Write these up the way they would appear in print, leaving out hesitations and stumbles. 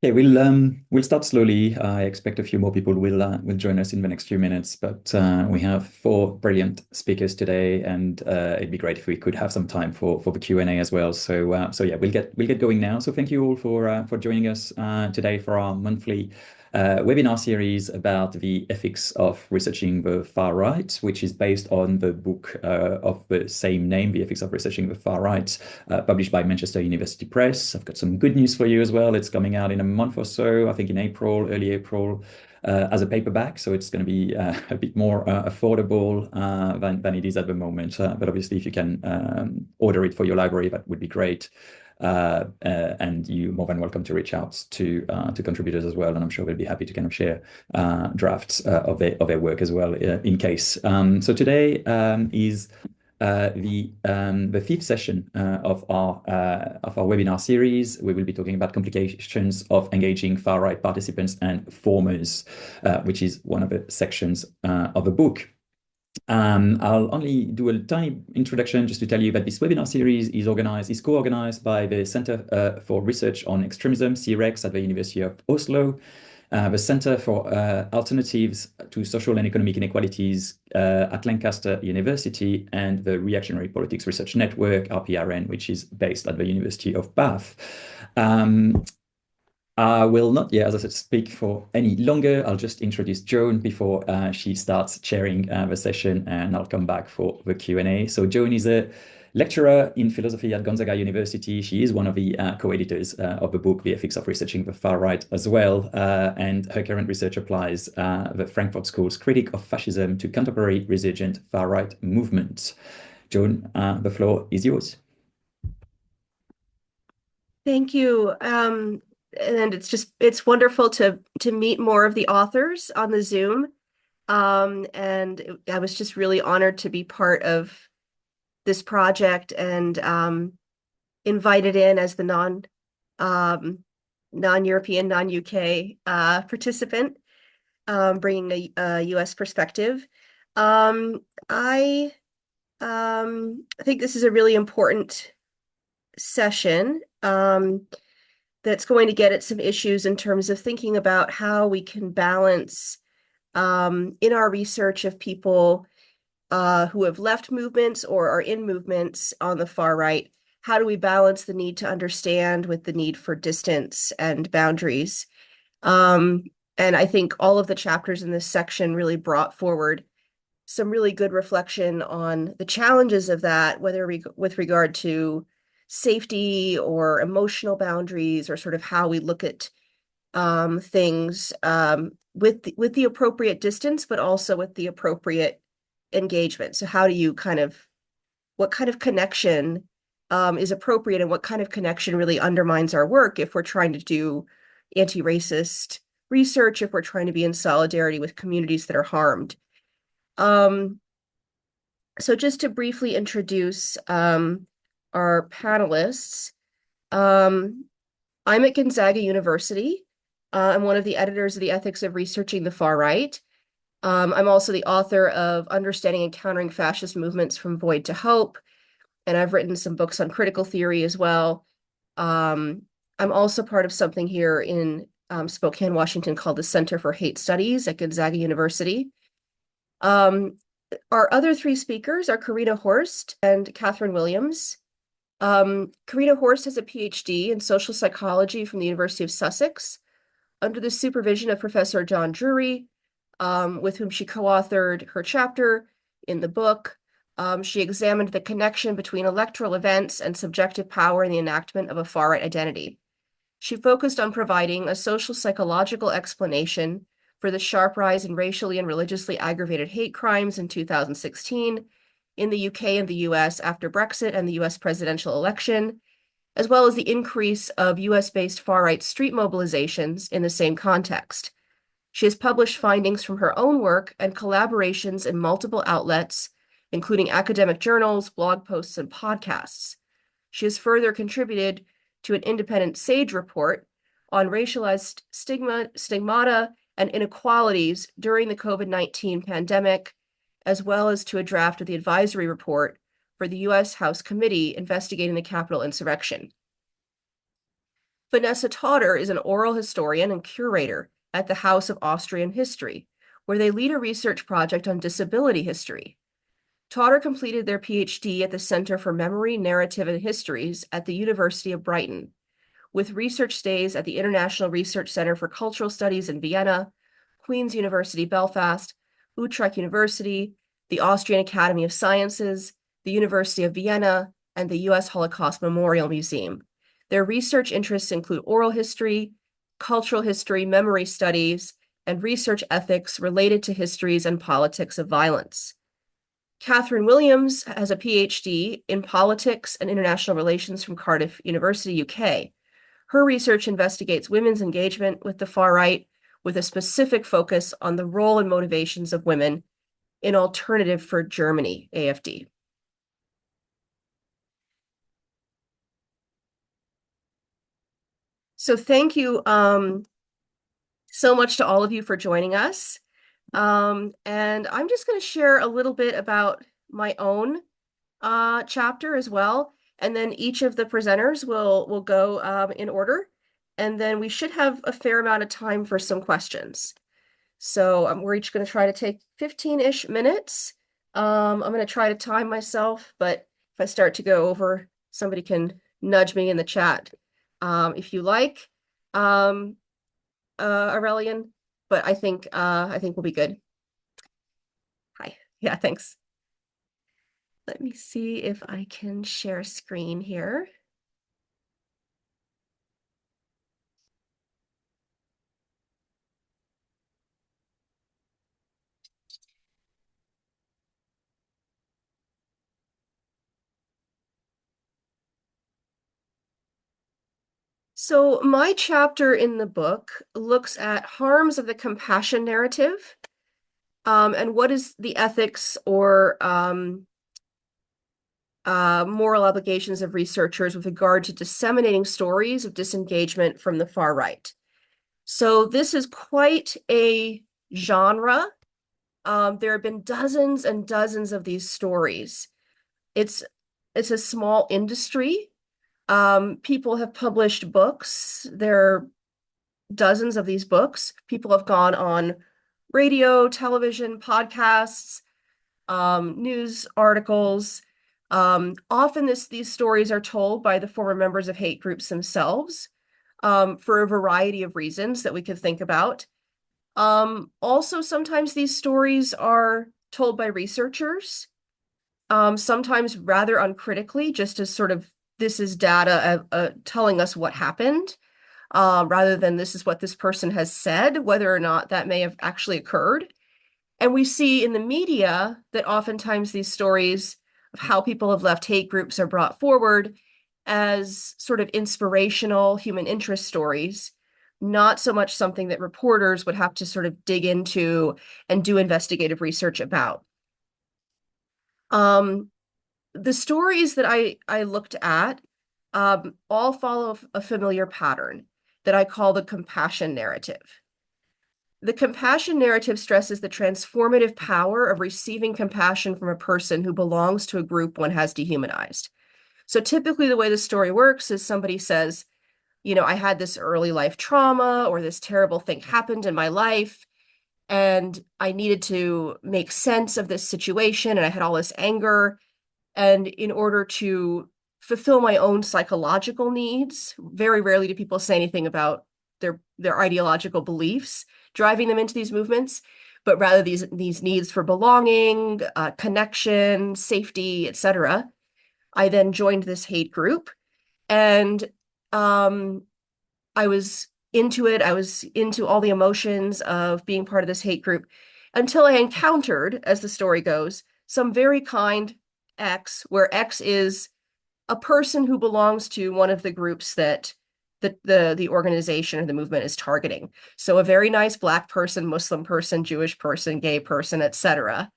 Okay, we'll start slowly. I expect a few more people will join us in the next few minutes, but we have four brilliant speakers today, and it'd be great if we could have some time for the Q&A as well. So yeah, we'll get going now. So thank you all for joining us today for our monthly webinar series about the ethics of researching the far right, which is based on the book of the same name, The Ethics of Researching the Far Right, published by Manchester University Press. I've got some good news for you as well. It's coming out in a month or so, I think in April, early April, as a paperback. So it's going to be a bit more affordable than it is at the moment. But obviously, if you can order it for your library, that would be great. And you're more than welcome to reach out to contributors as well, and I'm sure they'll be happy to kind of share drafts of their work as well in case. So today is the fifth session of our webinar series. We will be talking about complications of engaging far right participants and formers, which is one of the sections of the book. I'll only do a tiny introduction just to tell you that this webinar series is co-organized by the Center for Research on Extremism, CREX, at the University of Oslo, the Center for Alternatives to Social and Economic Inequalities at Lancaster University, and the Reactionary Politics Research Network, RPRN, which is based at the University of Bath. I will not, as I said, speak for any longer. I'll just introduce Joan before she starts chairing the session, and I'll come back for the Q&A. So Joan is a lecturer in philosophy at Gonzaga University. She is one of the co-editors of the book, The Ethics of Researching the Far Right as well. And her current research applies the Frankfurt School's critique of fascism to contemporary resurgent far-right movements. Joan, the floor is yours. Thank you. And it's wonderful to meet more of the authors on the Zoom. I was just really honored to be part of this project and invited in as the non-European, non-UK participant, bringing a US perspective. I think this is a really important session that's going to get at some issues in terms of thinking about how we can balance in our research of people who have left movements or are in movements on the far right. How do we balance the need to understand with the need for distance and boundaries? And I think all of the chapters in this section really brought forward some really good reflection on the challenges of that, whether with regard to safety or emotional boundaries, or sort of how we look at things with the appropriate distance, but also with the appropriate engagement. So how do you what kind of connection is appropriate, and what kind of connection really undermines our work if we're trying to do anti-racist research, if we're trying to be in solidarity with communities that are harmed. So just to briefly introduce our panelists. I'm at Gonzaga University. I'm one of the editors of the Ethics of Researching the Far Right. I'm also the author of Understanding and Countering Fascist Movements from Void to Hope, and I've written some books on critical theory as well. I'm also part of something here in Spokane, Washington, called the Center for Hate Studies at Gonzaga University. Our other three speakers are Karina Horst and Catherine Williams. Karina Horst has a PhD in social psychology from the University of Sussex under the supervision of Professor John Drury, with whom she co-authored her chapter in the book. She examined the connection between electoral events and subjective power in the enactment of a far-right identity. She focused on providing a social psychological explanation for the sharp rise in racially and religiously aggravated hate crimes in 2016 in the UK and the US after Brexit and the US presidential election, as well as the increase of US-based far-right street mobilizations in the same context. She has published findings from her own work and collaborations in multiple outlets, including academic journals, blog posts, and podcasts. She has further contributed to an independent SAGE report on racialized stigmata and inequalities during the COVID-19 pandemic, as well as to a draft of the advisory report for the U.S. House Committee investigating the Capitol insurrection. Vanessa Totter is an oral historian and curator at the House of Austrian History, where they lead a research project on disability history. Totter completed their PhD at the Center for Memory, Narrative, and Histories at the University of Brighton, with research stays at the International Research Center for Cultural Studies in Vienna, Queen's University Belfast, Utrecht University, the Austrian Academy of Sciences, the University of Vienna, and the U.S. Holocaust Memorial Museum. Their research interests include oral history, cultural history, memory studies, and research ethics related to histories and politics of violence. Catherine Williams has a PhD in politics and international relations from Cardiff University, UK. Her research investigates women's engagement with the far right, with a specific focus on the role and motivations of women in Alternative for Germany, AFD. So thank you so much to all of you for joining us. And I'm just going to share a little bit about my own chapter as well. And then each of the presenters will go in order. And then we should have a fair amount of time for some questions. So we're each going to try to take 15-ish minutes. I'm going to try to time myself, but if I start to go over, somebody can nudge me in the chat if you like, Aurelian. But I think we'll be good. Hi. Yeah, thanks. Let me see if I can share screen here. So my chapter in the book looks at harms of the compassion narrative, and what is the ethics or moral obligations of researchers with regard to disseminating stories of disengagement from the far right. So this is quite a genre. There have been dozens and dozens of these stories. It's a small industry. People have published books. There are dozens of these books. People have gone on radio, television, podcasts, news articles. Often these stories are told by the former members of hate groups themselves, for a variety of reasons that we could think about. Also, sometimes these stories are told by researchers, sometimes rather uncritically, just as sort of this is data telling us what happened, rather than this is what this person has said, whether or not that may have actually occurred. And we see in the media that oftentimes these stories of how people have left hate groups are brought forward as sort of inspirational human interest stories, not so much something that reporters would have to sort of dig into and do investigative research about. The stories that I looked at all follow a familiar pattern that I call the compassion narrative. The compassion narrative stresses the transformative power of receiving compassion from a person who belongs to a group one has dehumanized. So typically the way the story works is somebody says, I had this early life trauma or this terrible thing happened in my life, and I needed to make sense of this situation, and I had all this anger. And in order to fulfill my own psychological needs, very rarely do people say anything about their ideological beliefs driving them into these movements, but rather these needs for belonging, connection, safety, etc. I then joined this hate group, and I was into it. I was into all the emotions of being part of this hate group until I encountered, as the story goes, some very kind X, where X is a person who belongs to one of the groups that the organization or the movement is targeting. So a very nice Black person, Muslim person, Jewish person, gay person, etc.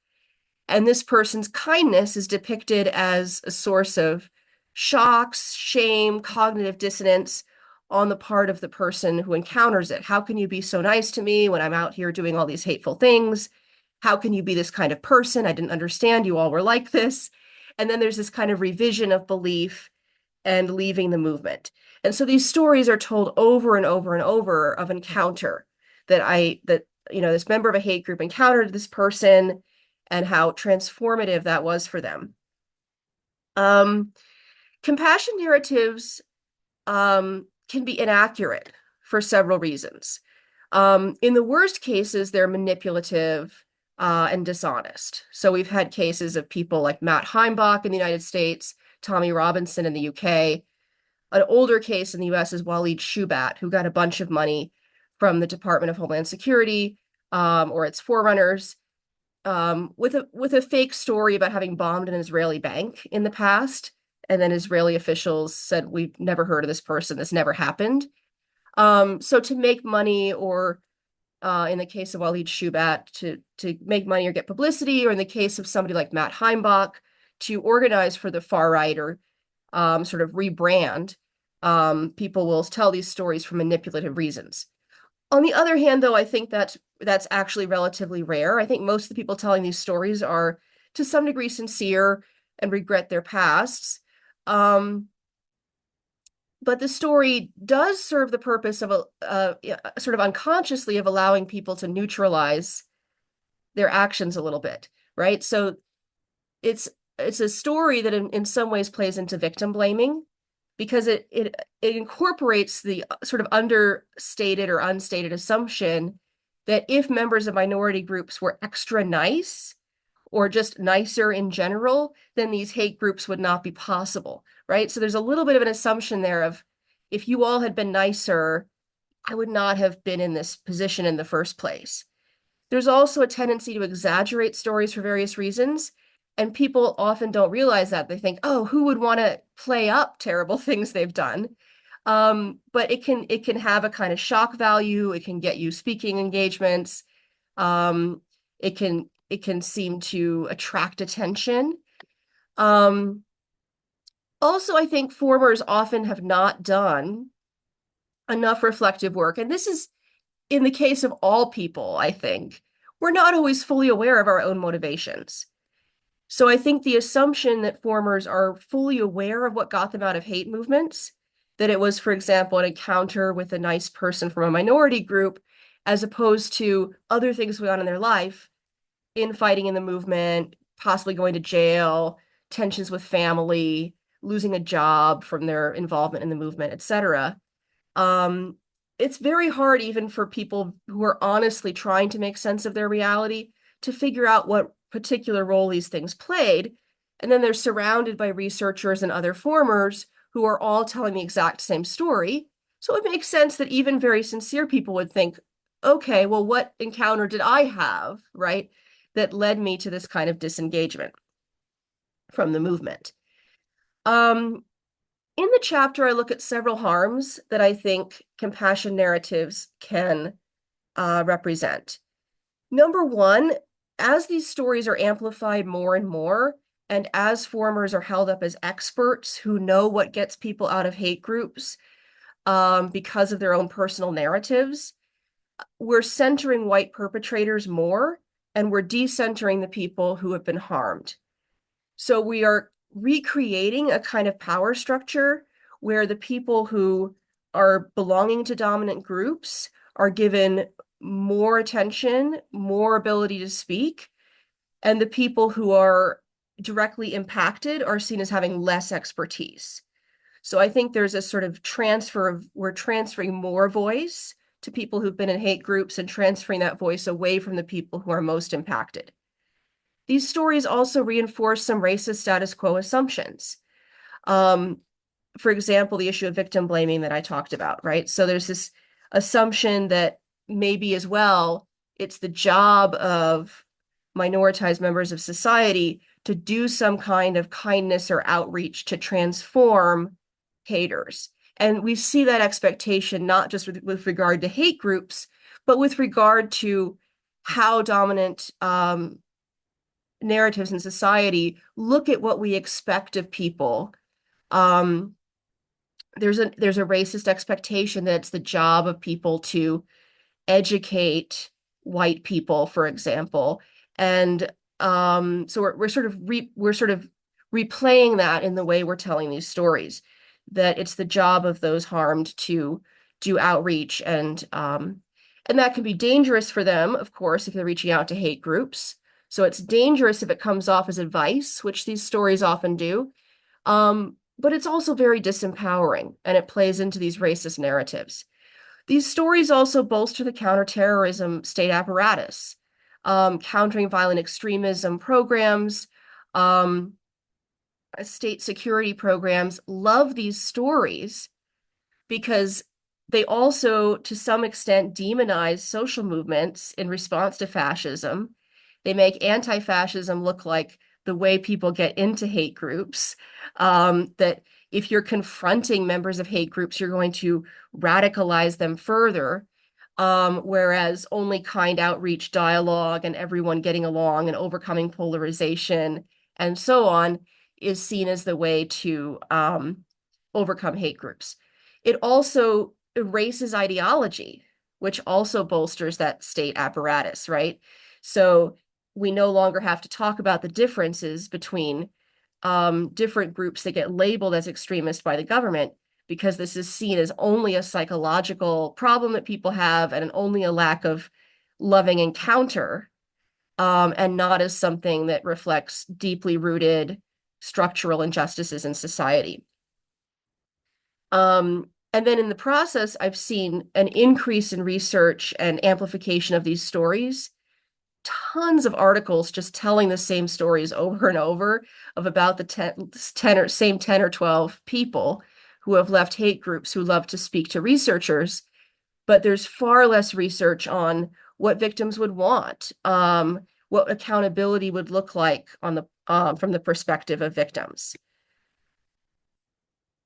And this person's kindness is depicted as a source of shocks, shame, cognitive dissonance on the part of the person who encounters it. How can you be so nice to me when I'm out here doing all these hateful things? How can you be this kind of person? I didn't understand you all were like this. And then there's this kind of revision of belief and leaving the movement. And so these stories are told over and over and over of encounter that this member of a hate group encountered this person and how transformative that was for them. Um, Compassion narratives can be inaccurate for several reasons. In the worst cases, they're manipulative and dishonest. So we've had cases of people like Matt Heimbach in the United States, Tommy Robinson in the UK. An older case in the US is Waleed Shoebat, who got a bunch of money from the Department of Homeland Security or its forerunners with a fake story about having bombed an Israeli bank in the past. And then Israeli officials said, we've never heard of this person. This never happened. So to make money or in the case of Waleed Shoebat, to make money or get publicity, or in the case of somebody like Matt Heimbach, to organize for the far right or sort of rebrand, people will tell these stories for manipulative reasons. On the other hand, though, I think that's actually relatively rare. I think most of the people telling these stories are to some degree sincere and regret their pasts. But the story does serve the purpose of sort of unconsciously of allowing people to neutralize their actions a little bit, right? So it's a story that in some ways plays into victim blaming because it incorporates the sort of understated or unstated assumption that if members of minority groups were extra nice or just nicer in general, then these hate groups would not be possible, right? So there's a little bit of an assumption there of if you all had been nicer, I would not have been in this position in the first place. There's also a tendency to exaggerate stories for various reasons. And people often don't realize that. They think, oh, who would want to play up terrible things they've done? But it can have a kind of shock value. It can get you speaking engagements. It can seem to attract attention. Also, I think formers often have not done enough reflective work. And this is in the case of all people, I think. We're not always fully aware of our own motivations. So I think the assumption that formers are fully aware of what got them out of hate movements, that it was, for example, an encounter with a nice person from a minority group, as opposed to other things going on in their life, infighting in the movement, possibly going to jail, tensions with family, losing a job from their involvement in the movement, etc. It's very hard even for people who are honestly trying to make sense of their reality to figure out what particular role these things played. And then they're surrounded by researchers and other formers who are all telling the exact same story. So it makes sense that even very sincere people would think, okay, well, what encounter did I have, right, that led me to this kind of disengagement from the movement? In the chapter, I look at several harms that I think compassion narratives can represent. Number one, as these stories are amplified more and more, and as formers are held up as experts who know what gets people out of hate groups because of their own personal narratives, we're centering white perpetrators more, and we're decentering the people who have been harmed. So we are recreating a kind of power structure where the people who are belonging to dominant groups are given more attention, more ability to speak, and the people who are directly impacted are seen as having less expertise. So I think there's a sort of we're transferring more voice to people who've been in hate groups and transferring that voice away from the people who are most impacted. These stories also reinforce some racist status quo assumptions. For example, the issue of victim blaming that I talked about, right? So there's this assumption that maybe as well, it's the job of minoritized members of society to do some kind of kindness or outreach to transform haters. And we see that expectation not just with regard to hate groups, but with regard to how dominant narratives in society look at what we expect of people. There's a racist expectation that it's the job of people to educate white people, for example, and so we're sort of replaying that in the way we're telling these stories. that it's the job of those harmed to do outreach, and that can be dangerous for them, of course, if they're reaching out to hate groups. So it's dangerous if it comes off as advice, which these stories often do. But it's also very disempowering, and it plays into these racist narratives. These stories also bolster the counterterrorism state apparatus, countering violent extremism programs, um, state security programs love these stories because they also, to some extent, demonize social movements in response to fascism. They make anti-fascism look like the way people get into hate groups, that if you're confronting members of hate groups, you're going to radicalize them further. Whereas only kind outreach dialogue and everyone getting along and overcoming polarization and so on is seen as the way to overcome hate groups. It also erases ideology, which also bolsters that state apparatus, right? So we no longer have to talk about the differences between different groups that get labeled as extremist by the government, because this is seen as only a psychological problem that people have and only a lack of loving encounter, and not as something that reflects deeply rooted structural injustices in society. And then in the process, I've seen an increase in research and amplification of these stories. Tons of articles just telling the same stories over and over of about the 10 or 12 people who have left hate groups who love to speak to researchers. But there's far less research on what victims would want, what accountability would look like on the from the perspective of victims.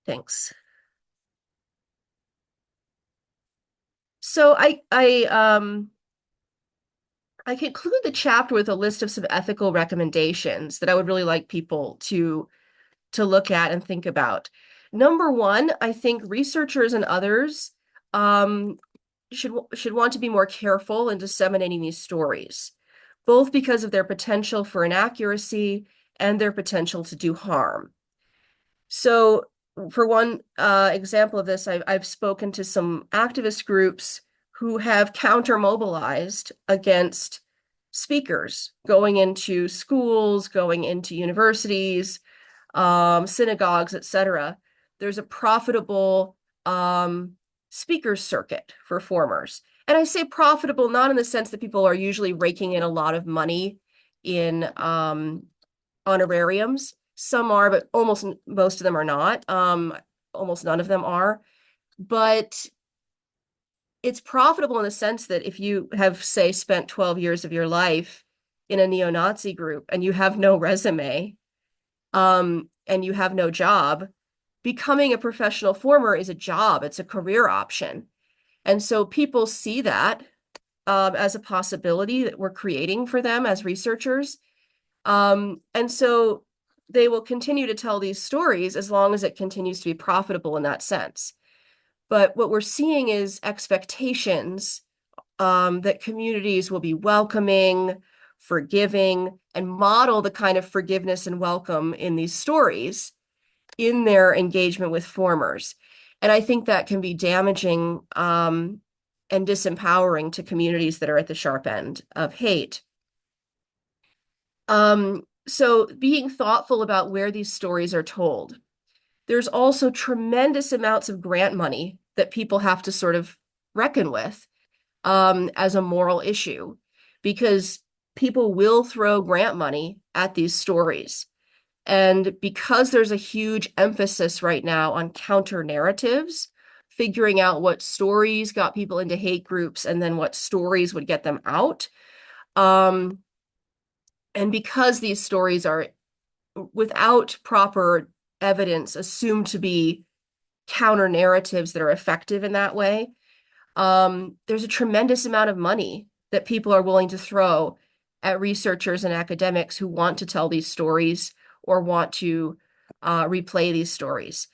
Thanks. So I conclude the chapter with a list of some ethical recommendations that I would really like people to look at and think about. Number one, I think researchers and others should want to be more careful in disseminating these stories, both because of their potential for inaccuracy and their potential to do harm. So, for one example of this, I've spoken to some activist groups who have counter-mobilized against speakers going into schools, going into universities, synagogues, etc. There's a profitable speaker circuit for formers. And I say profitable not in the sense that people are usually raking in a lot of money in honorariums. Some are, but almost most of them are not. Almost none of them are. But it's profitable in the sense that if you have, say, spent 12 years of your life in a neo-Nazi group and you have no resume, and you have no job, becoming a professional former is a job. It's a career option. And so people see that as a possibility that we're creating for them as researchers. And so they will continue to tell these stories as long as it continues to be profitable in that sense. But what we're seeing is expectations that communities will be welcoming, forgiving, and model the kind of forgiveness and welcome in these stories in their engagement with formers. And I think that can be damaging and disempowering to communities that are at the sharp end of hate. So being thoughtful about where these stories are told. There's also tremendous amounts of grant money that people have to sort of reckon with as a moral issue, because people will throw grant money at these stories. And because there's a huge emphasis right now on counter narratives, figuring out what stories got people into hate groups and then what stories would get them out. And because these stories are, without proper evidence, assumed to be counter narratives that are effective in that way, there's a tremendous amount of money that people are willing to throw at researchers and academics who want to tell these stories or want to replay these stories.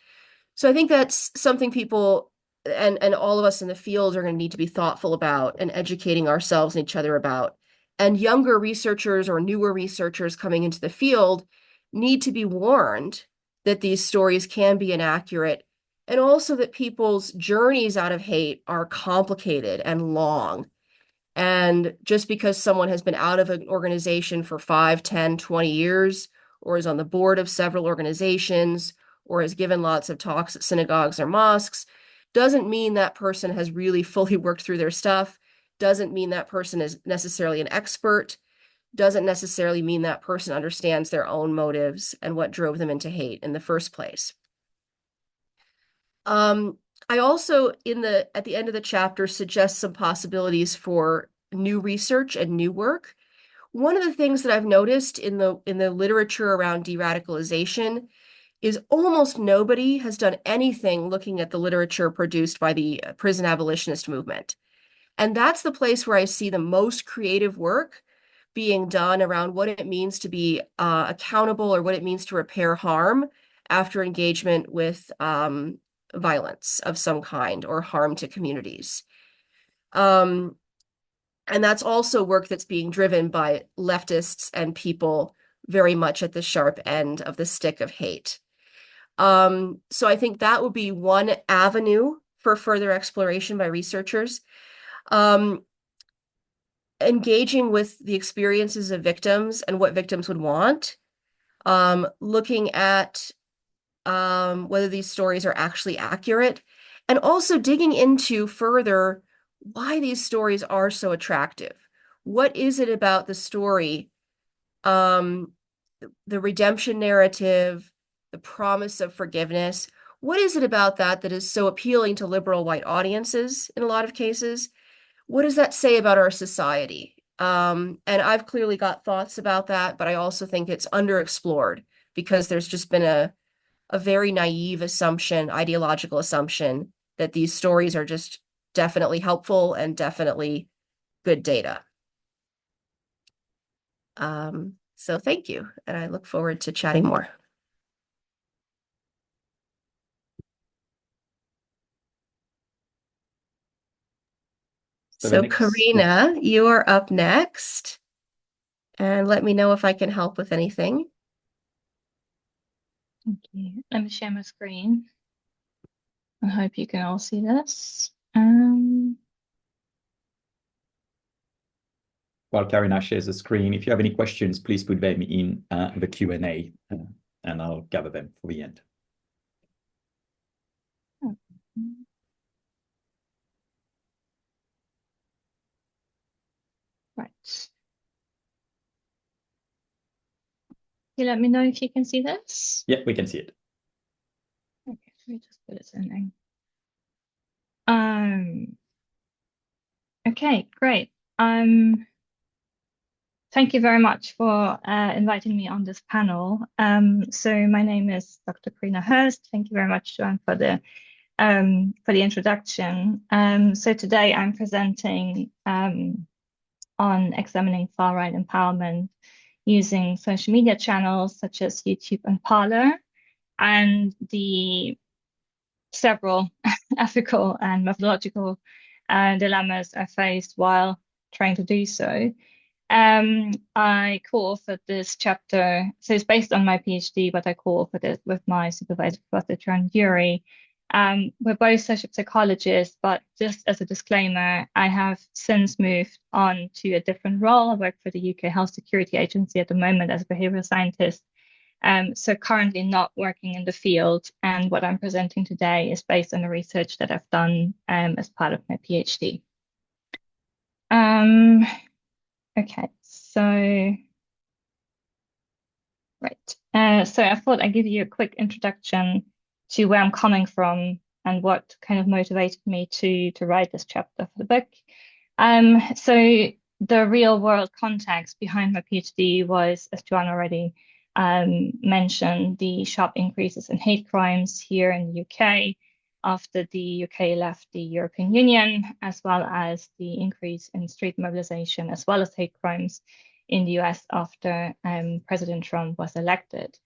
So I think that's something people and all of us in the field are going to need to be thoughtful about and educating ourselves and each other about. And younger researchers or newer researchers coming into the field need to be warned that these stories can be inaccurate and also that people's journeys out of hate are complicated and long. And just because someone has been out of an organization for 5, 10, 20 years, or is on the board of several organizations, or has given lots of talks at synagogues or mosques, doesn't mean that person has really fully worked through their stuff, doesn't mean that person is necessarily an expert, doesn't necessarily mean that person understands their own motives and what drove them into hate in the first place. I also, at the end of the chapter, suggest some possibilities for new research and new work. One of the things that I've noticed in the literature around de-radicalization is almost nobody has done anything looking at the literature produced by the prison abolitionist movement. And that's the place where I see the most creative work being done around what it means to be accountable, or what it means to repair harm after engagement with violence of some kind or harm to communities. And that's also work that's being driven by leftists and people very much at the sharp end of the stick of hate. So I think that would be one avenue for further exploration by researchers. Engaging with the experiences of victims and what victims would want, looking at whether these stories are actually accurate, and also digging into further why these stories are so attractive. What is it about the story, the redemption narrative, the promise of forgiveness? What is it about that that is so appealing to liberal white audiences in a lot of cases? What does that say about our society? And I've clearly got thoughts about that, but I also think it's underexplored because there's just been a very naive assumption, ideological assumption, that these stories are just definitely helpful and definitely good data. So thank you, and I look forward to chatting more. So Karina, you are up next, and let me know if I can help with anything. Thank you. Let me share my screen. I hope you can all see this. While Karina shares the screen, if you have any questions, please put them in the Q&A, and I'll gather them for the end. Right. You let me know if you can see this. Yeah, we can see it. Okay, let me just put it in. Okay, great. Thank you very much for inviting me on this panel. So my name is Dr. Karina Hurst. Thank you very much, Joanne, for the introduction. So today I'm presenting on examining far-right empowerment using social media channels such as YouTube and Parler, and the several ethical and methodological dilemmas I faced while trying to do so. I co-authored this chapter, so it's based on my PhD, but I co-authored it with my supervisor, Professor John Dury. We're both social psychologists, but just as a disclaimer, I have since moved on to a different role. I work for the UK Health Security Agency at the moment as a behavioral scientist. So currently not working in the field, and what I'm presenting today is based on the research that I've done as part of my PhD. Okay, so right. So I thought I'd give you a quick introduction to where I'm coming from and what kind of motivated me to write this chapter for the book. So the real world context behind my PhD was, as Joanne already mentioned, the sharp increases in hate crimes here in the UK after the UK left the European Union, as well as the increase in street mobilization, as well as hate crimes in the US after President Trump was elected,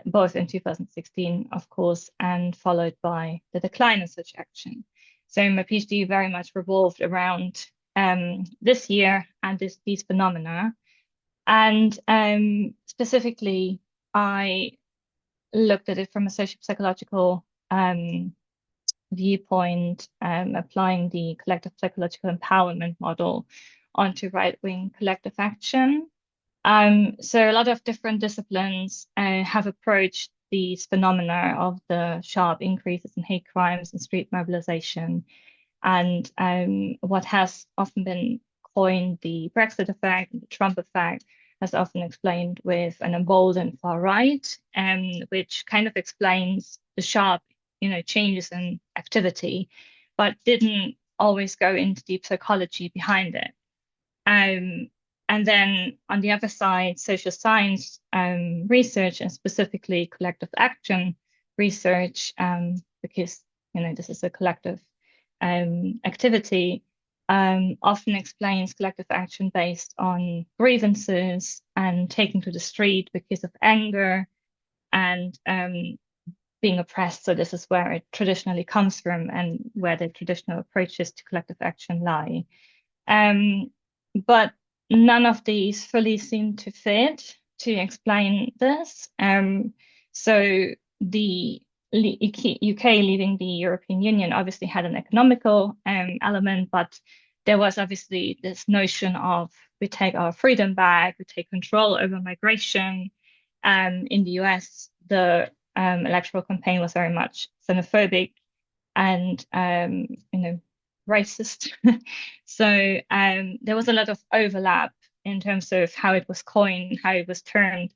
both in 2016, of course, and followed by the decline in such action. So my PhD very much revolved around this year and these phenomena. And specifically, I looked at it from a social psychological viewpoint, applying the collective psychological empowerment model onto right-wing collective action. So a lot of different disciplines have approached these phenomena of the sharp increases in hate crimes and street mobilization. And what has often been coined the Brexit effect and the Trump effect has often explained with an emboldened far right, which kind of explains the sharp, changes in activity, but didn't always go into deep psychology behind it. And then on the other side, social science research, and specifically collective action research, because this is a collective activity, often explains collective action based on grievances and taking to the street because of anger and being oppressed. So this is where it traditionally comes from and where the traditional approaches to collective action lie. But none of these fully seem to fit to explain this. So the UK leaving the European Union obviously had an economical element, but there was obviously this notion of we take our freedom back, we take control over migration. In the US, the electoral campaign was very much xenophobic and racist. So there was a lot of overlap in terms of how it was coined, how it was termed,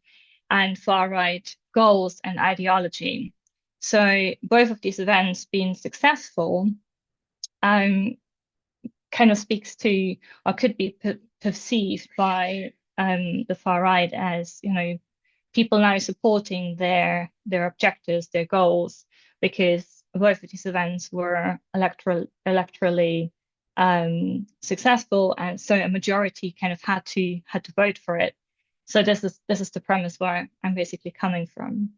and far-right goals and ideology. So both of these events being successful kind of speaks to, or could be perceived by the far right as, people now supporting their objectives, their goals, because both of these events were electorally successful, and so a majority kind of had to vote for it. So this is the premise where I'm basically coming from.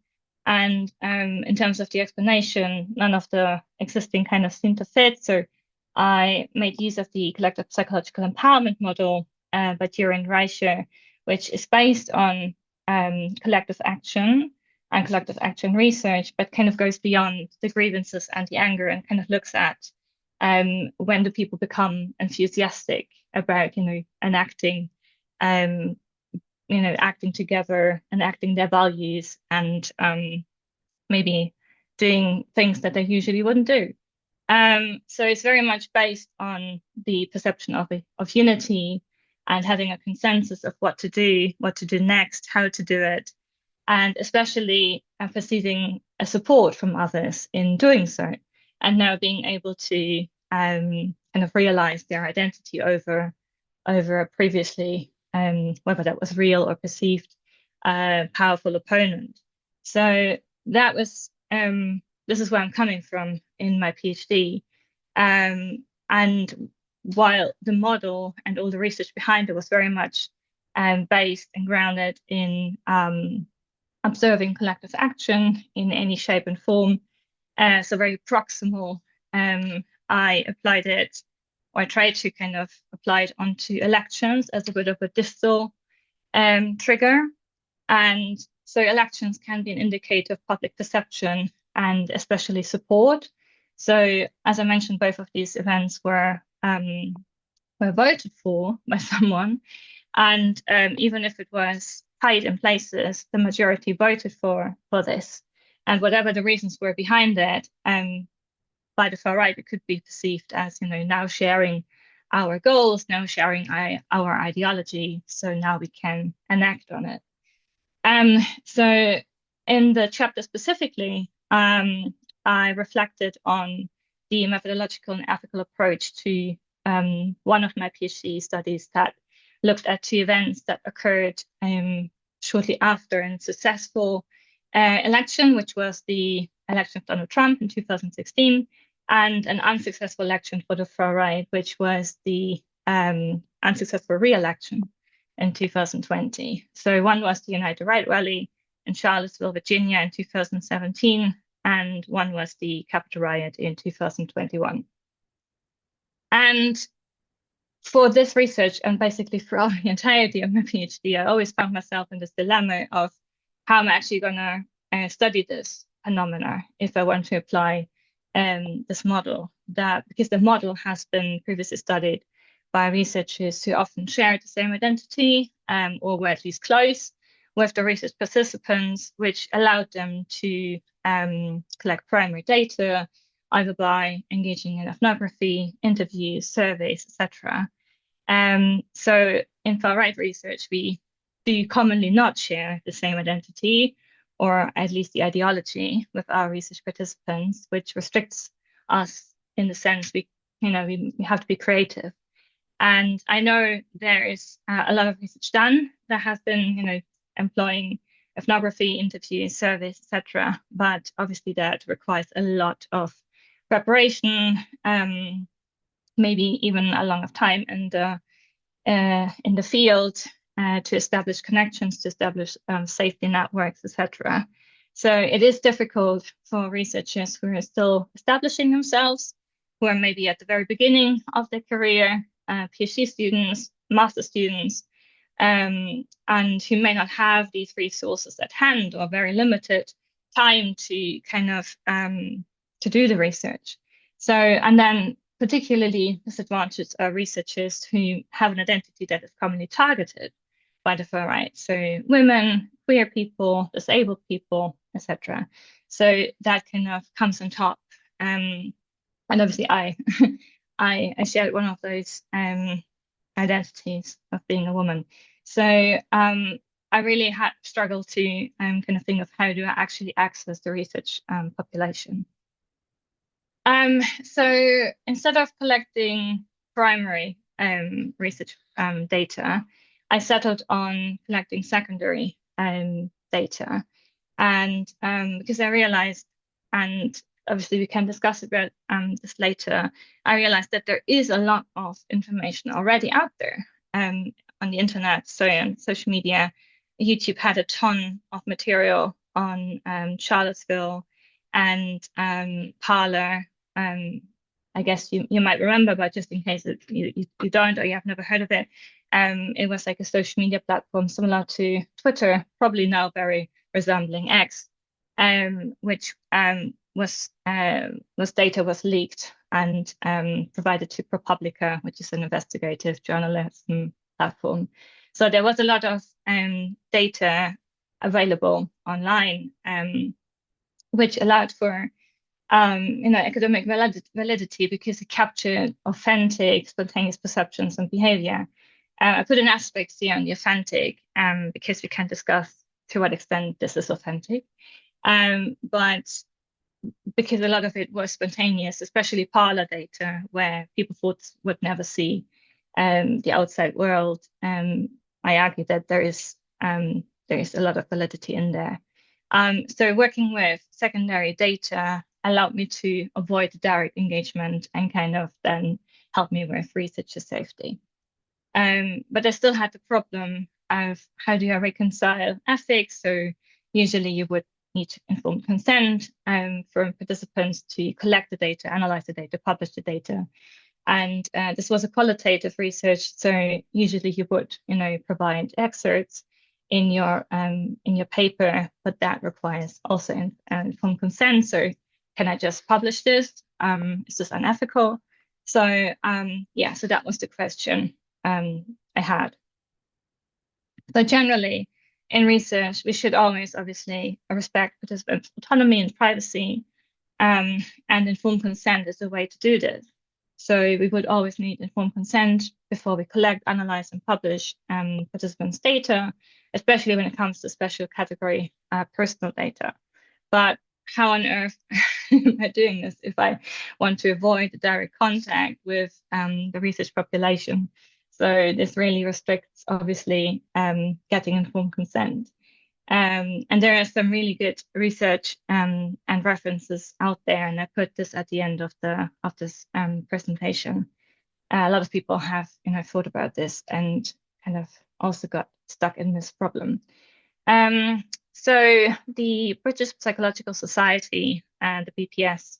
And in terms of the explanation, none of the existing kind of seem to fit. So I made use of the collective psychological empowerment model by Turin Reicher, which is based on collective action and collective action research, but kind of goes beyond the grievances and the anger and kind of looks at when do people become enthusiastic about, enacting, acting together, enacting their values, and maybe doing things that they usually wouldn't do. So it's very much based on the perception of unity and having a consensus of what to do next, how to do it, and especially perceiving a support from others in doing so, and now being able to kind of realize their identity over a previously, whether that was real or perceived, powerful opponent. So that was, this is where I'm coming from in my PhD. And while the model and all the research behind it was very much based and grounded in observing collective action in any shape and form, so very proximal, I applied it, or I tried to kind of apply it onto elections as a bit of a distal trigger. And so elections can be an indicator of public perception and especially support. So as I mentioned, both of these events were voted for by someone. And even if it was tight in places, the majority voted for this. And whatever the reasons were behind it, by the far right, it could be perceived as, now sharing our goals, now sharing our ideology. So now we can enact on it. So in the chapter specifically, I reflected on the methodological and ethical approach to one of my PhD studies that looked at two events that occurred shortly after a successful election, which was the election of Donald Trump in 2016, and an unsuccessful election for the far right, which was the unsuccessful re-election in 2020. So one was the United Right rally in Charlottesville, Virginia in 2017, and one was the Capitol riot in 2021. And for this research, and basically throughout the entirety of my PhD, I always found myself in this dilemma of how I'm actually going to study this phenomena if I want to apply this model, that because the model has been previously studied by researchers who often share the same identity, or were at least close with the research participants, which allowed them to collect primary data, either by engaging in ethnography, interviews, surveys, etc. So in far-right research, we do commonly not share the same identity, or at least the ideology, with our research participants, which restricts us in the sense we have to be creative. And I know there is a lot of research done that has been, employing ethnography, interviews, surveys, etc. But obviously that requires a lot of preparation, maybe even a long of time in the field to establish connections, to establish safety networks, etc. So it is difficult for researchers who are still establishing themselves, who are maybe at the very beginning of their career, PhD students, master students, and who may not have these resources at hand or very limited time to kind of to do the research. So, and then particularly disadvantaged are researchers who have an identity that is commonly targeted by the far right. So women, queer people, disabled people, etc. So that kind of comes on top. And obviously I shared one of those identities of being a woman. So I really had struggled to kind of think of how do I actually access the research population. So instead of collecting primary research data, I settled on collecting secondary data. And because I realized, and obviously we can discuss about this later, I realized that there is a lot of information already out there on the internet. So on social media, YouTube had a ton of material on Charlottesville and Parler. I guess you might remember, but just in case you don't or you have never heard of it, it was like a social media platform similar to Twitter, probably now very resembling X, which was data was leaked and provided to ProPublica, which is an investigative journalism platform. So there was a lot of data available online, which allowed for academic validity because it captured authentic, spontaneous perceptions and behavior. I put an asterisk here on the authentic because we can discuss to what extent this is authentic. But because a lot of it was spontaneous, especially Parler data, where people thought would never see the outside world, I argue that there is a lot of validity in there. So working with secondary data allowed me to avoid direct engagement and kind of then help me with researcher safety. But I still had the problem of how do I reconcile ethics? So usually you would need informed consent from participants to collect the data, analyze the data, publish the data. And this was a qualitative research, so usually you would, provide excerpts in your paper, but that requires also informed consent. So can I just publish this? Is this unethical? So yeah, so that was the question I had. So generally, in research, we should always obviously respect participants' autonomy and privacy, and informed consent is the way to do this. So we would always need informed consent before we collect, analyze, and publish participants' data, especially when it comes to special category personal data. But how on earth am I doing this if I want to avoid direct contact with the research population? So this really restricts, obviously, getting informed consent. And there are some really good research and references out there, and I put this at the end of this presentation. A lot of people have, thought about this and kind of also got stuck in this problem. So the British Psychological Society and the BPS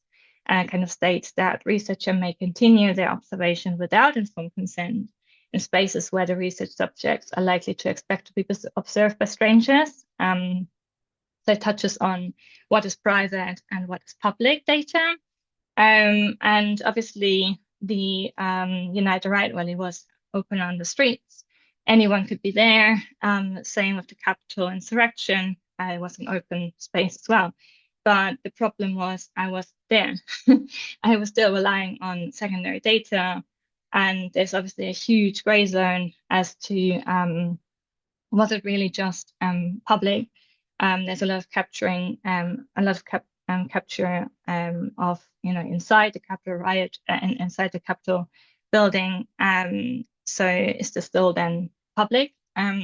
kind of states that researchers may continue their observation without informed consent in spaces where the research subjects are likely to expect to be observed by strangers. So it touches on what is private and what is public data. And obviously the United Right Rally was open on the streets. Anyone could be there. Same with the Capitol insurrection. It was an open space as well. But the problem was I was there. I was still relying on secondary data. And there's obviously a huge gray zone as to was it really just public? There's a lot of capturing, a lot of capture of, inside the Capitol riot and inside the Capitol building. So is this still then public?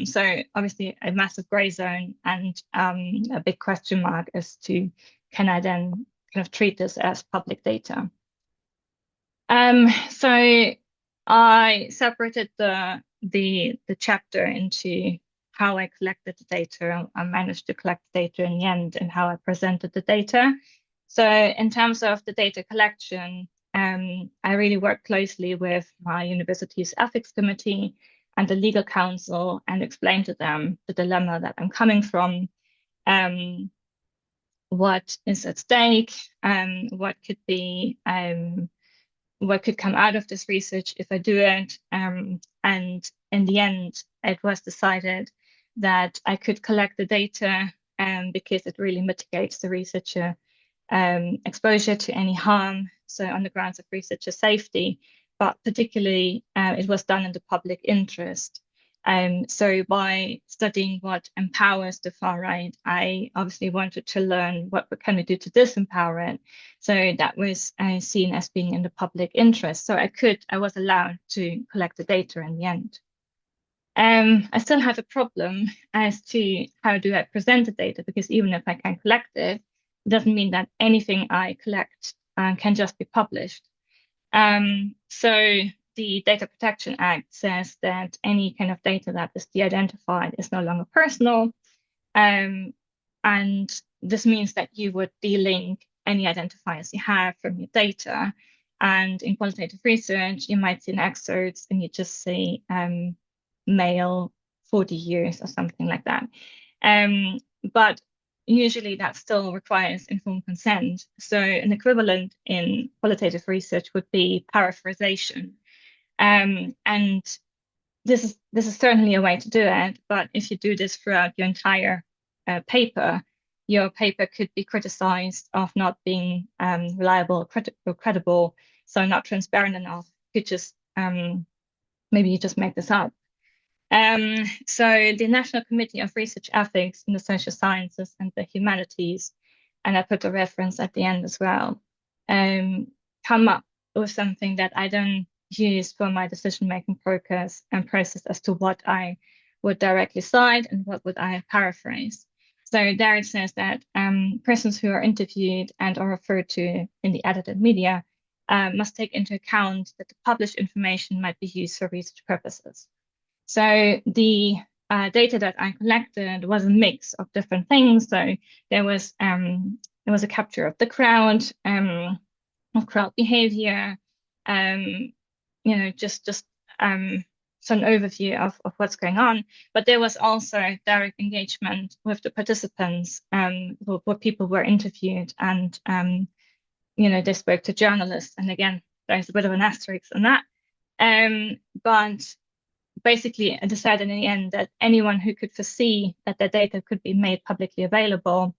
So obviously a massive gray zone and a big question mark as to can I then kind of treat this as public data? So I separated the chapter into how I collected the data. I managed to collect the data in the end and how I presented the data. So in terms of the data collection, I really worked closely with my university's ethics committee and the legal counsel and explained to them the dilemma that I'm coming from, what is at stake, what could come out of this research if I do it. And in the end, it was decided that I could collect the data because it really mitigates the researcher exposure to any harm. So on the grounds of researcher safety, but particularly it was done in the public interest. So by studying what empowers the far right, I obviously wanted to learn what can we do to disempower it. So that was seen as being in the public interest. So I was allowed to collect the data in the end. I still have a problem as to how do I present the data, because even if I can collect it, it doesn't mean that anything I collect can just be published. So the Data Protection Act says that any kind of data that is de-identified is no longer personal. And this means that you would delink any identifiers you have from your data. And in qualitative research, you might see an excerpt and you just say male 40 years or something like that. But usually that still requires informed consent. So an equivalent in qualitative research would be paraphrazation. And this is certainly a way to do it, but if you do this throughout your entire paper, your paper could be criticized of not being reliable or credible, so not transparent enough. You could just maybe you just make this up. So the National Committee of Research Ethics in the Social Sciences and the Humanities, and I put a reference at the end as well, come up with something that I then use for my decision-making process as to what I would directly cite and what would I paraphrase. So there it says that persons who are interviewed and are referred to in the edited media must take into account that the published information might be used for research purposes. So the data that I collected was a mix of different things. So there was a capture of the crowd, of crowd behavior, just some overview of what's going on. But there was also direct engagement with the participants, where people were interviewed, and they spoke to journalists. And again, there's a bit of an asterisk on that. But basically, I decided in the end that anyone who could foresee that their data could be made publicly available,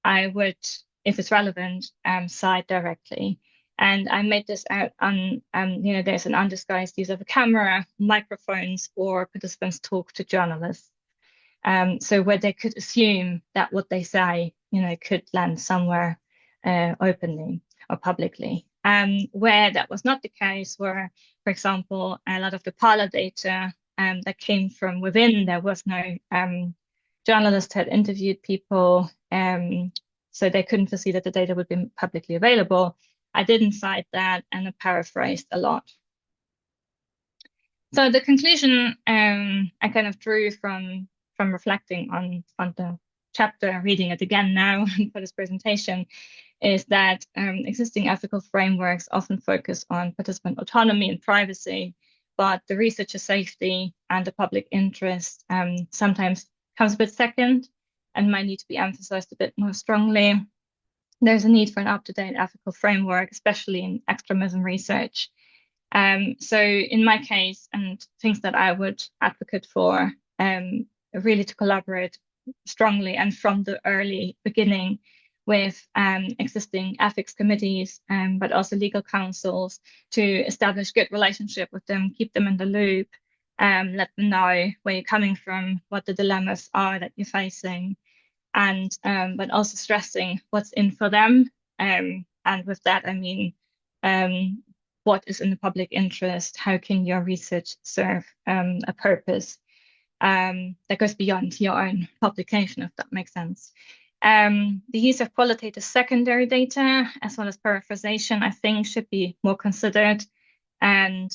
I would, if it's relevant, cite directly. And I made this out on, there's an undisguised use of a camera, microphones, or participants talk to journalists. So where they could assume that what they say, could land somewhere openly or publicly. Where that was not the case, where, for example, a lot of the Parler data that came from within, there was no journalist had interviewed people, so they couldn't foresee that the data would be publicly available. I didn't cite that, and I paraphrased a lot. So the conclusion I kind of drew from reflecting on the chapter, reading it again now for this presentation, is that existing ethical frameworks often focus on participant autonomy and privacy, but the researcher safety and the public interest sometimes comes a bit second and might need to be emphasized a bit more strongly. there's a need for an up-to-date ethical framework, especially in extremism research. So in my case, and things that I would advocate for, really to collaborate strongly and from the early beginning with existing ethics committees, but also legal counsels, to establish good relationship with them, keep them in the loop, let them know where you're coming from, what the dilemmas are that you're facing, and but also stressing what's in for them. And with that, I mean, what is in the public interest? How can your research serve a purpose that goes beyond your own publication, if that makes sense? The use of qualitative secondary data as well as paraphrasation, I think, should be more considered, and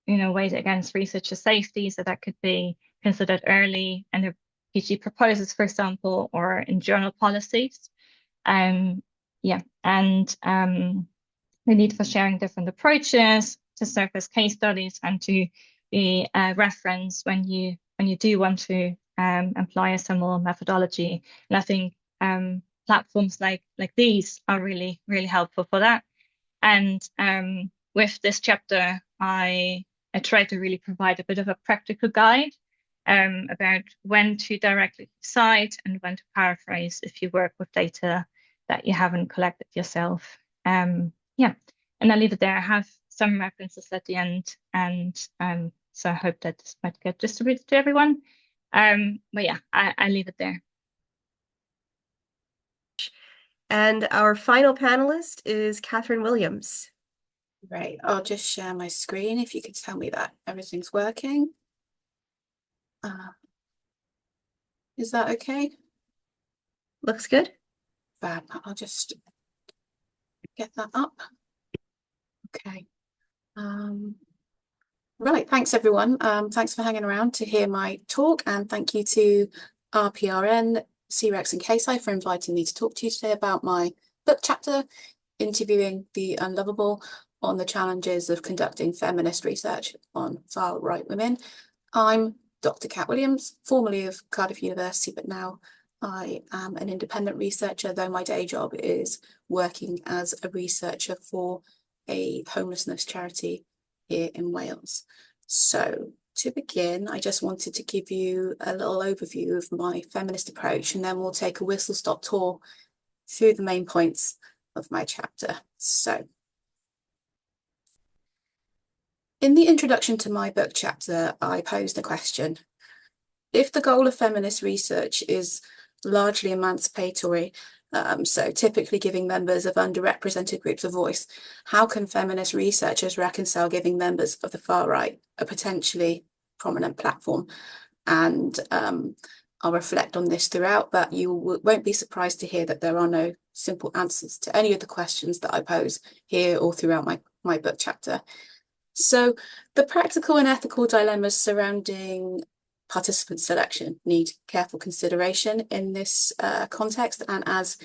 weighed against researcher safety, so that could be considered early in the PhD proposals, for example, or in journal policies. Yeah, and the need for sharing different approaches to serve as case studies and to be a reference when you do want to employ a similar methodology. And I think platforms like these are really, really helpful for that. And with this chapter, I try to really provide a bit of a practical guide about when to directly cite and when to paraphrase if you work with data that you haven't collected yourself. Yeah, and I'll leave it there. I have some references at the end, and so I hope that this might get distributed to everyone. But yeah, I leave it there. And our final panelist is Catherine Williams. Right, I'll just share my screen if you could tell me that everything's working. Is that okay? Looks good. Fab. I'll just get that up. Okay. Right, thanks everyone. Thanks for hanging around to hear my talk, and thank you to RPRN, CREX and CASI for inviting me to talk to you today about my book chapter, Interviewing the Unlovable, on the challenges of conducting feminist research on far-right women. I'm Dr. Cat Williams, formerly of Cardiff University, but now I am an independent researcher, though my day job is working as a researcher for a homelessness charity here in Wales. So to begin, I just wanted to give you a little overview of my feminist approach, and then we'll take a whistle-stop tour through the main points of my chapter. So in the introduction to my book chapter, I posed a question. If the goal of feminist research is largely emancipatory, so typically giving members of underrepresented groups a voice, how can feminist researchers reconcile giving members of the far right a potentially prominent platform? And I'll reflect on this throughout, but you won't be surprised to hear that there are no simple answers to any of the questions that I pose here or throughout my book chapter. So the practical and ethical dilemmas surrounding participant selection need careful consideration in this context. And as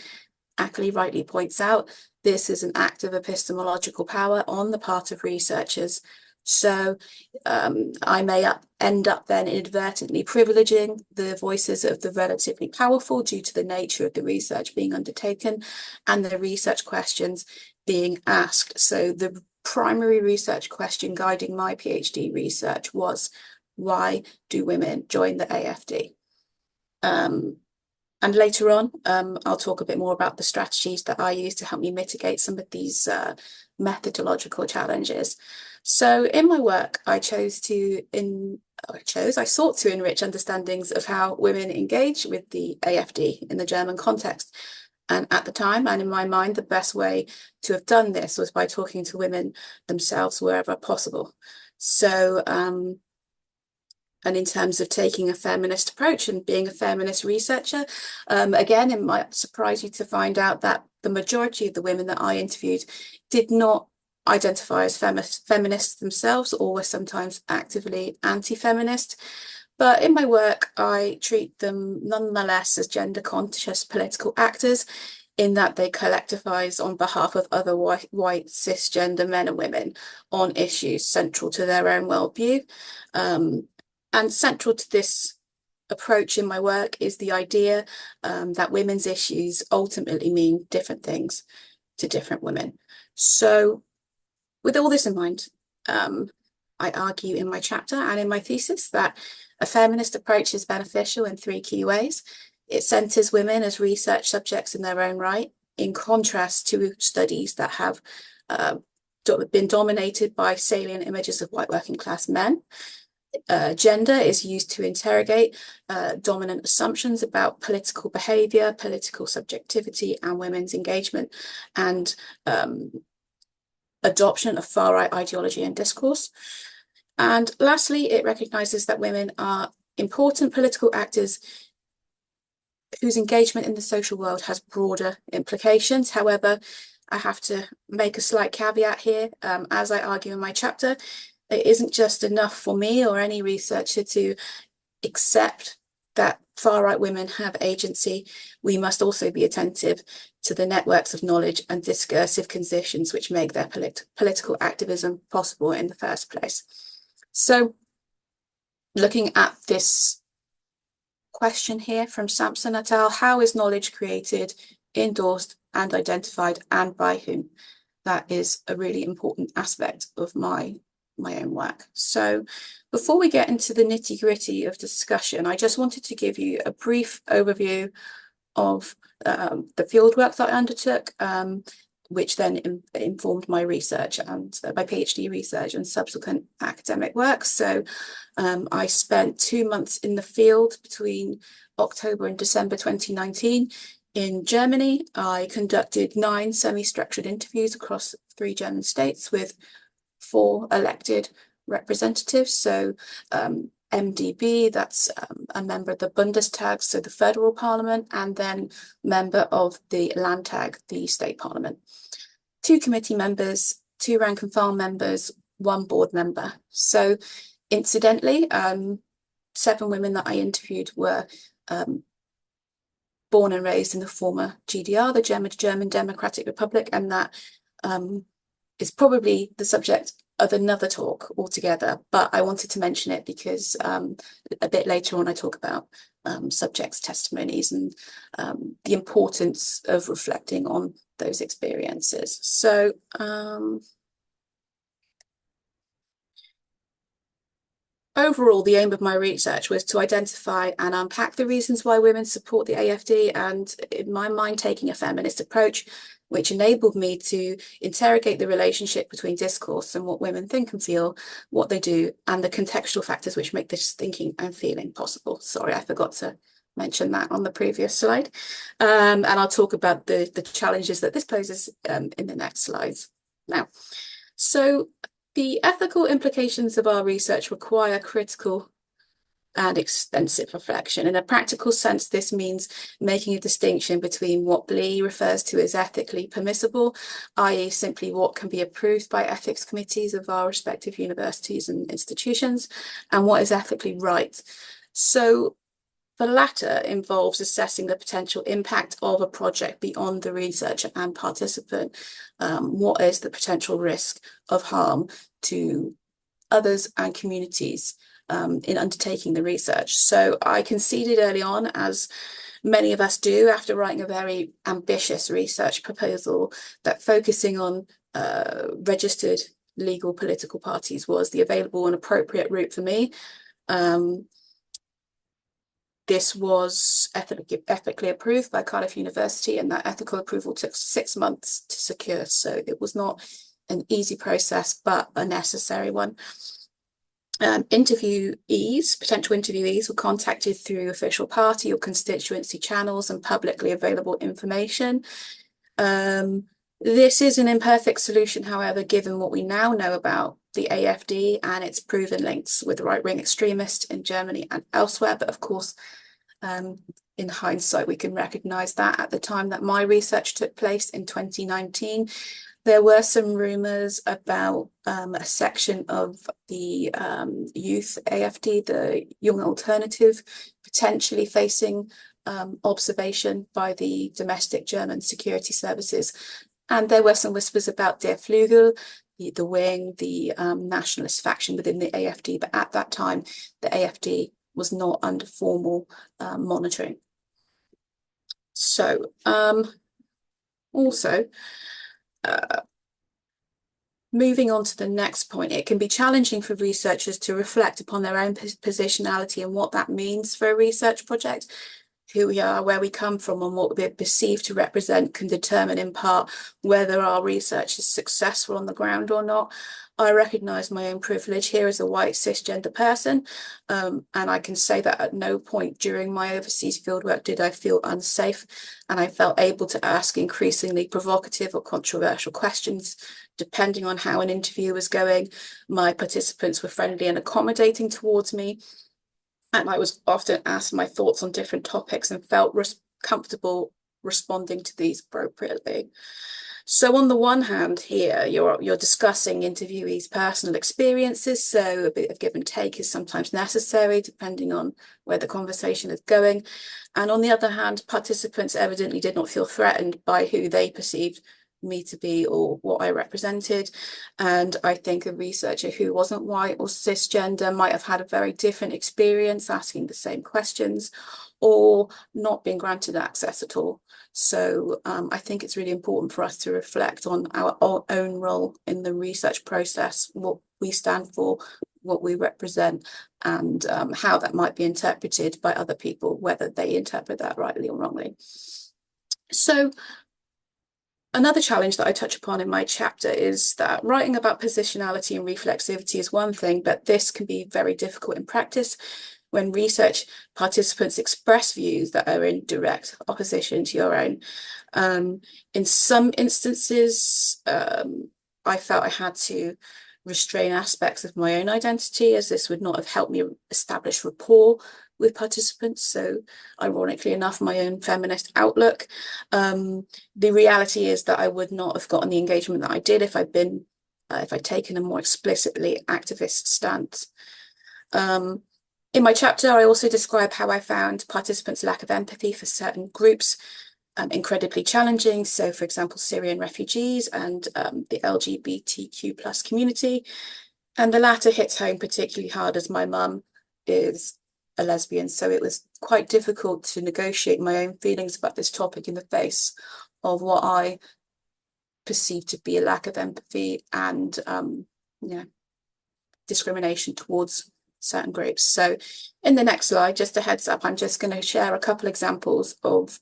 Ackley rightly points out, this is an act of epistemological power on the part of researchers. So I may end up then inadvertently privileging the voices of the relatively powerful due to the nature of the research being undertaken and the research questions being asked. So the primary research question guiding my PhD research was, why do women join the AFD? And later on, I'll talk a bit more about the strategies that I use to help me mitigate some of these methodological challenges. So in my work, I sought to enrich understandings of how women engage with the AFD in the German context. And at the time, and in my mind, the best way to have done this was by talking to women themselves wherever possible. So, and in terms of taking a feminist approach and being a feminist researcher, again, it might surprise you to find out that the majority of the women that I interviewed did not identify as feminists themselves, or were sometimes actively anti-feminist. But in my work, I treat them nonetheless as gender-conscious political actors, in that they collectivise on behalf of other white cisgender men and women on issues central to their own worldview. And central to this approach in my work is the idea that women's issues ultimately mean different things to different women. So with all this in mind, I argue in my chapter and in my thesis that a feminist approach is beneficial in 3 key ways. It centres women as research subjects in their own right, in contrast to studies that have been dominated by salient images of white working class men. Gender is used to interrogate dominant assumptions about political behaviour, political subjectivity, and women's engagement and adoption of far-right ideology and discourse. And lastly, it recognises that women are important political actors whose engagement in the social world has broader implications. However, I have to make a slight caveat here. As I argue in my chapter, it isn't just enough for me or any researcher to accept that far-right women have agency. We must also be attentive to the networks of knowledge and discursive conditions which make their political activism possible in the first place. So, looking at this question here from Sampson et al., how is knowledge created, endorsed, and identified, and by whom? That is a really important aspect of my own work. So before we get into the nitty-gritty of discussion, I just wanted to give you a brief overview of the fieldwork that I undertook, which then informed my research and my PhD research and subsequent academic work. So I spent 2 months in the field between October and December 2019 in Germany. I conducted 9 semi-structured interviews across 3 German states with 4 elected representatives. So MdB, that's a member of the Bundestag, so the federal parliament, and then member of the Landtag, the state parliament. 2 committee members, 2 rank and file members, 1 board member. So incidentally, 7 women that I interviewed were born and raised in the former GDR, the German Democratic Republic, and that is probably the subject of another talk altogether, but I wanted to mention it because a bit later on I talk about subjects' testimonies and the importance of reflecting on those experiences. So overall, the aim of my research was to identify and unpack the reasons why women support the AfD, and in my mind, taking a feminist approach, which enabled me to interrogate the relationship between discourse and what women think and feel, what they do, and the contextual factors which make this thinking and feeling possible. Sorry, I forgot to mention that on the previous slide. And I'll talk about the challenges that this poses in the next slides. Now, so the ethical implications of our research require critical and extensive reflection. In a practical sense, this means making a distinction between what Blee refers to as ethically permissible, i.e. simply what can be approved by ethics committees of our respective universities and institutions, and what is ethically right. So the latter involves assessing the potential impact of a project beyond the researcher and participant. What is the potential risk of harm to others and communities in undertaking the research? So I conceded early on, as many of us do after writing a very ambitious research proposal, that focusing on registered legal political parties was the available and appropriate route for me. This was ethically approved by Cardiff University, and that ethical approval took 6 months to secure. So it was not an easy process, but a necessary one. Potential interviewees were contacted through official party or constituency channels and publicly available information. This is an imperfect solution, however, given what we now know about the AfD and its proven links with right-wing extremists in Germany and elsewhere. But of course, in hindsight, we can recognise that at the time that my research took place in 2019, there were some rumours about a section of the youth AfD, the Young Alternative, potentially facing observation by the domestic German security services. And there were some whispers about Der Flügel, the wing, the nationalist faction within the AfD. But at that time, the AfD was not under formal monitoring. So also, moving on to the next point, it can be challenging for researchers to reflect upon their own positionality and what that means for a research project. Who we are, where we come from, and what we're perceived to represent can determine in part whether our research is successful on the ground or not. I recognise my own privilege here as a white cisgender person, and I can say that at no point during my overseas fieldwork did I feel unsafe, and I felt able to ask increasingly provocative or controversial questions. Depending on how an interview was going, my participants were friendly and accommodating towards me, and I was often asked my thoughts on different topics and felt comfortable responding to these appropriately. So on the one hand here, you're discussing interviewees' personal experiences, so a bit of give and take is sometimes necessary depending on where the conversation is going. And on the other hand, participants evidently did not feel threatened by who they perceived me to be or what I represented. And I think a researcher who wasn't white or cisgender might have had a very different experience asking the same questions or not being granted access at all. So I think it's really important for us to reflect on our own role in the research process, what we stand for, what we represent, and how that might be interpreted by other people, whether they interpret that rightly or wrongly. So another challenge that I touch upon in my chapter is that writing about positionality and reflexivity is one thing, but this can be very difficult in practice when research participants express views that are in direct opposition to your own. In some instances, I felt I had to restrain aspects of my own identity, as this would not have helped me establish rapport with participants. So ironically enough, my own feminist outlook. The reality is that I would not have gotten the engagement that I did if I'd taken a more explicitly activist stance. In my chapter, I also describe how I found participants' lack of empathy for certain groups incredibly challenging. So, for example, Syrian refugees and the LGBTQ plus community. And the latter hits home particularly hard as my mum is a lesbian. So it was quite difficult to negotiate my own feelings about this topic in the face of what I perceived to be a lack of empathy and discrimination towards certain groups. So in the next slide, just a heads up, I'm just going to share a couple examples of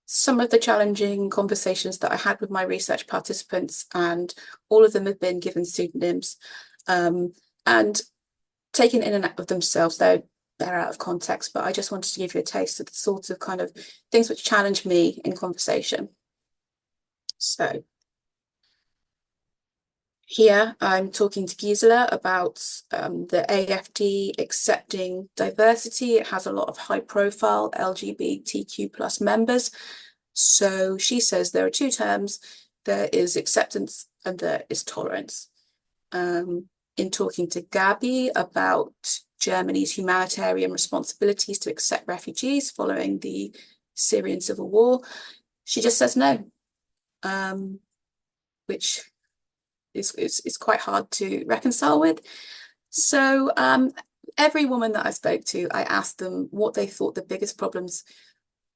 some of the challenging conversations that I had with my research participants, and all of them have been given pseudonyms and taken in and out of themselves. They're out of context, but I just wanted to give you a taste of the sorts of kind of things which challenge me in conversation. So here I'm talking to Gisela about the AFD accepting diversity. It has a lot of high profile LGBTQ plus members. So she says there are two terms: there is acceptance and there is tolerance. In talking to Gabby about Germany's humanitarian responsibilities to accept refugees following the Syrian civil war, she just says no, which is quite hard to reconcile with. So every woman that I spoke to, I asked them what they thought the biggest problems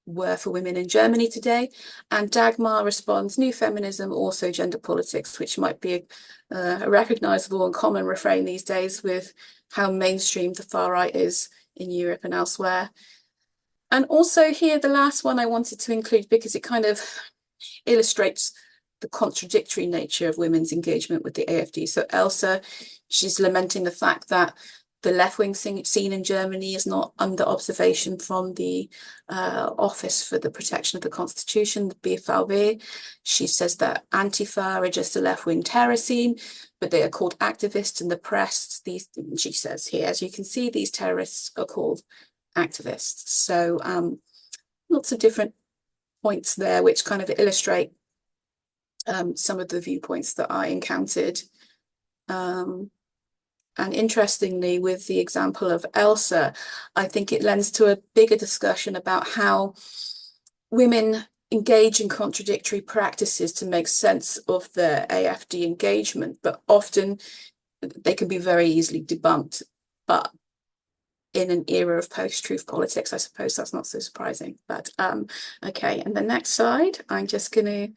were for women in Germany today, and Dagmar responds, new feminism, also gender politics, which might be a recognizable and common refrain these days with how mainstream the far right is in Europe and elsewhere. And also here, the last one I wanted to include because it kind of illustrates the contradictory nature of women's engagement with the AfD. So Elsa, she's lamenting the fact that the left-wing scene in Germany is not under observation from the Office for the Protection of the Constitution, the BFVD. She says that Antifa are just a left-wing terror scene, but they are called activists in the press. She says here, as you can see, these terrorists are called activists. So lots of different points there, which kind of illustrate some of the viewpoints that I encountered. And interestingly, with the example of Elsa, I think it lends to a bigger discussion about how women engage in contradictory practices to make sense of their AfD engagement, but often they can be very easily debunked. But in an era of post-truth politics. I suppose that's not so surprising, but okay. And the next slide, I'm just going to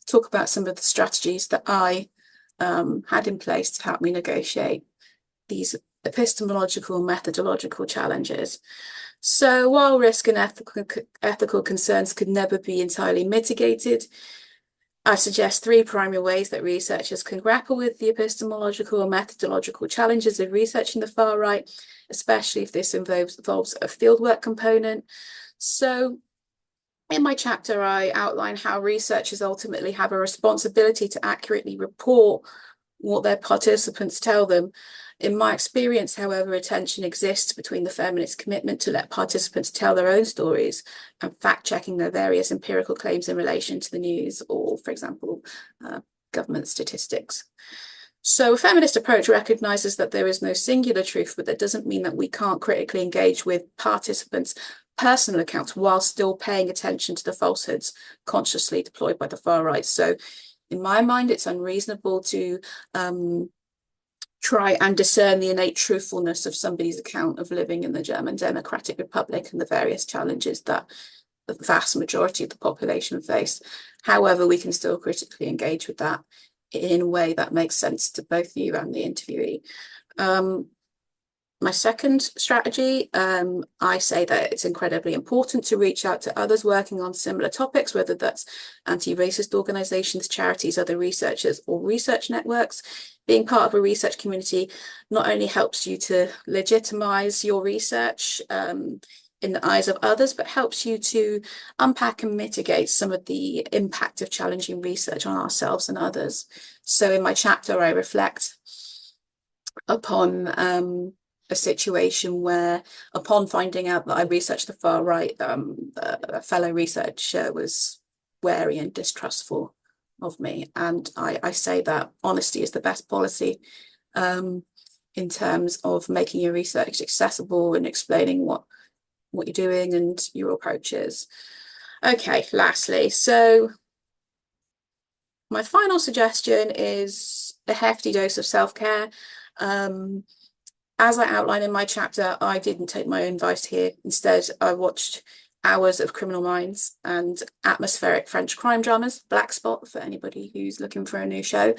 talk about some of the strategies that I had in place to help me negotiate these epistemological, methodological challenges. So while risk and ethical concerns could never be entirely mitigated, I suggest 3 primary ways that researchers can grapple with the epistemological or methodological challenges of researching the far right, especially if this involves a fieldwork component. So in my chapter, I outline how researchers ultimately have a responsibility to accurately report what their participants tell them. In my experience, however, a tension exists between the feminist commitment to let participants tell their own stories and fact-checking their various empirical claims in relation to the news or, for example, government statistics. So a feminist approach recognises that there is no singular truth, but that doesn't mean that we can't critically engage with participants' personal accounts while still paying attention to the falsehoods consciously deployed by the far right. So in my mind, it's unreasonable to try and discern the innate truthfulness of somebody's account of living in the German Democratic Republic and the various challenges that the vast majority of the population face. However, we can still critically engage with that in a way that makes sense to both you and the interviewee. My second strategy, I say that it's incredibly important to reach out to others working on similar topics, whether that's anti-racist organisations, charities, other researchers, or research networks. Being part of a research community not only helps you to legitimise your research in the eyes of others, but helps you to unpack and mitigate some of the impact of challenging research on ourselves and others. So in my chapter, I reflect upon a situation where, upon finding out that I researched the far right, a fellow researcher was wary and distrustful of me. And I say that honesty is the best policy in terms of making your research accessible and explaining what you're doing and your approaches. Okay, lastly, so my final suggestion is a hefty dose of self-care. As I outline in my chapter, I didn't take my own advice here. Instead, I watched hours of Criminal Minds and atmospheric French crime dramas, Black Spot, for anybody who's looking for a new show.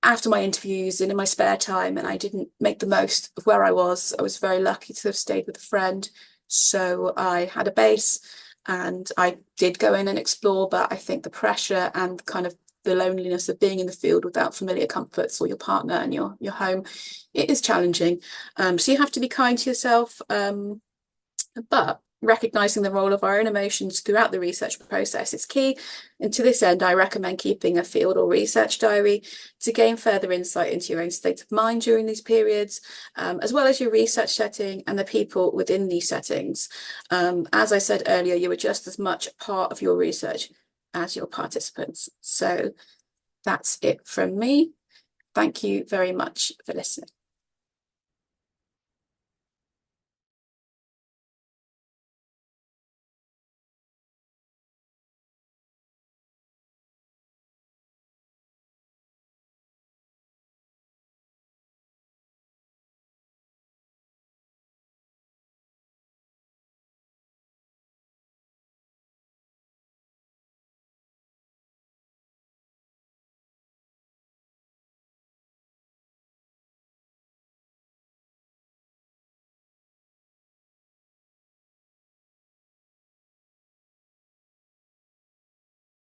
After my interviews and in my spare time, and I didn't make the most of where I was very lucky to have stayed with a friend. So I had a base and I did go in and explore, but I think the pressure and kind of the loneliness of being in the field without familiar comforts or your partner and your home, it is challenging. So you have to be kind to yourself, but recognising the role of our own emotions throughout the research process is key. And to this end, I recommend keeping a field or research diary to gain further insight into your own state of mind during these periods, as well as your research setting and the people within these settings. As I said earlier, you are just as much part of your research as your participants. So that's it from me. Thank you very much for listening.